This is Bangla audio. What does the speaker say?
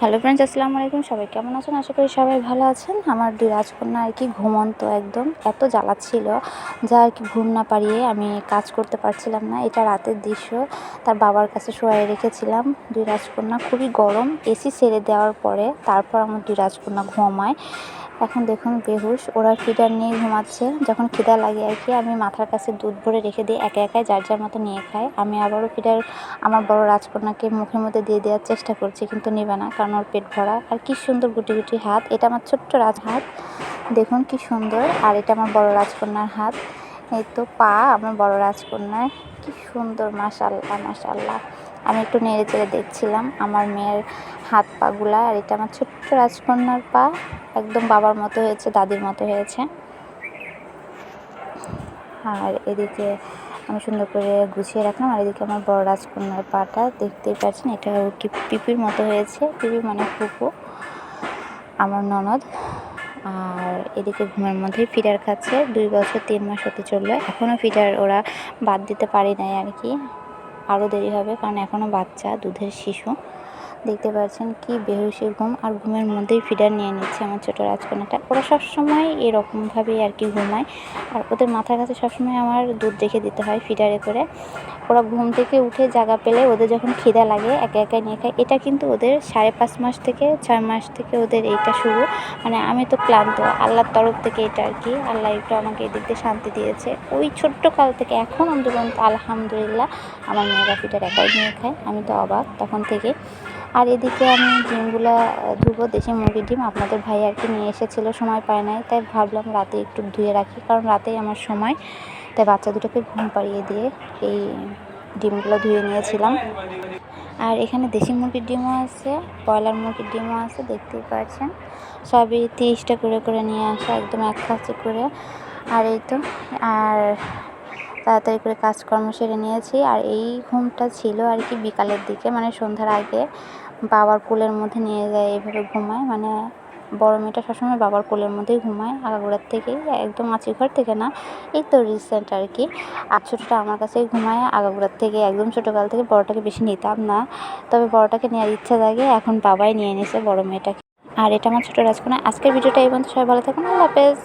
হ্যালো ফ্রেন্ডস, আসসালামু আলাইকুম। সবাই কেমন আছেন? আশা করি সবাই ভালো আছেন। আমার দুই রাজকন্যা ঘুমন্ত একদম, এত জ্বালাচ্ছিল যা ঘুম না পাড়িয়ে আমি কাজ করতে পারছিলাম না। এটা রাতের দৃশ্য, তার বাবার কাছে শোয়াই রেখেছিলাম। দুই রাজকন্যা খুবই গরম, এসি ছেড়ে দেওয়ার পরে তারপর আমার দুই রাজকন্যা ঘুমায়। এখন দেখুন বেহুশ, ওরা ফিডার নিয়ে ঘুমাচ্ছে। যখন খিদা লাগে আমি মাথার কাছে দুধ ভরে রেখে দিই, একা একাই যার যার মতো নিয়ে খায়। আমি আবারও ফিডার আমার বড় রাজকন্যাকে মুখের মধ্যে দিয়ে দেওয়ার চেষ্টা করছি, কিন্তু নেবে না, কারণ ওর পেট ভরা। আর কি সুন্দর গুটি গুটি হাত! এটা আমার ছোট্ট হাত, দেখুন কি সুন্দর। আর এটা আমার বড় রাজকন্যার হাত। এই তো পা আমার বড় রাজকন্যার, কি সুন্দর! মাশাআল্লাহ মাশাআল্লাহ। আমি একটু নেড়ে চেড়ে দেখছিলাম আমার মেয়ের হাত পাগুলা। আর এটা আমার ছোট্ট রাজকন্যার পা, একদম বাবার মতো হয়েছে, দাদির মতো হয়েছে। আর এদিকে আমি সুন্দর করে গুছিয়ে রাখলাম। আর এদিকে আমার বড় রাজকন্যার পাটা দেখতেই পাচ্ছেন, এটা কি পিপির মতো হয়েছে। পিপি মানে ফুপু, আমার ননদ। আর এদিকে ঘুমের মধ্যেই ফিডার খাচ্ছে। 2 বছর 3 মাস হতে চললো, এখনও ফিডার ওরা বাদ দিতে পারি নাই আর কি। আরও দেরি হবে, কারণ এখনও বাচ্চা, দুধের শিশু। দেখতে পাচ্ছেন কি বেহুশি ঘুম, আর ঘুমের মধ্যেই ফিডার নিয়ে নিচ্ছে আমার ছোটো রাজকন্যাটা। ওরা সবসময় এরকমভাবেই আর কি ঘুমায়। আর ওদের মাথার কাছে সবসময় আমার দুধ রেখে দিতে হয় ফিডারে করে। ওরা ঘুম থেকে উঠে জায়গা পেলে ওদের যখন খিদা লাগে একা একা নিয়ে খায়। এটা কিন্তু ওদের 5.5 মাস থেকে 6 মাস থেকে ওদের এইটা শুরু। মানে আমি তো ক্লান্ত, আল্লাহর তরফ থেকে এটা আর কি। আল্লাহ একটু আমাকে এদিক দিয়ে শান্তি দিয়েছে। ওই ছোট্ট কাল থেকে এখন অন্তত আলহামদুলিল্লাহ আমার মেয়েরা ফিডার একাই নিয়ে খায়। আমি তো অবাক তখন থেকে। আর এদিকে আমি ডিমগুলো ধুবো, দেশি মুরগির ডিম। আপনাদের ভাই আর কি নিয়ে এসেছিলো, সময় পায় নাই, তাই ভাবলাম রাতে একটু ধুয়ে রাখি, কারণ রাতেই আমার সময়। তাই বাচ্চা দুটোকে ঘুম পাড়িয়ে দিয়ে এই ডিমগুলো ধুয়ে নিয়েছিলাম। আর এখানে দেশি মুরগির ডিমও আছে, ব্রয়লার মুরগির ডিমও আছে, দেখতেই পাচ্ছেন। সবই 30টা করে করে নিয়ে আসা, একদম এক কাছে করে। আর এই তো, আর তাড়াতাড়ি করে কাজকর্ম সেরে নিয়েছি। আর এই ঘুমটা ছিল আর কি বিকালের দিকে, মানে সন্ধ্যার আগে। বাবার কোলের মধ্যে নিয়ে যায়, এইভাবে ঘুমায়। মানে বড় মেয়েটা সবসময় বাবার কোলের মধ্যেই ঘুমায়, আগাগোড়ার থেকেই, একদম মাছি ঘর থেকে না, এই তো রিসেন্ট আর কি। আর ছোটোটা আমার কাছেই ঘুমায় আগাগোড়ার থেকে, একদম ছোটোকাল থেকে। বড়টাকে বেশি নিতাম না, তবে বড়টাকে নেওয়ার ইচ্ছা থাকে, এখন বাবাই নিয়ে নিয়েছে বড় মেয়েটাকে। আর এটা আমার ছোটো রাজকন্যা। আজকের ভিডিওটা এই পর্যন্ত, সবাই ভালো থাকুন, আল্লাহ হাফেজ।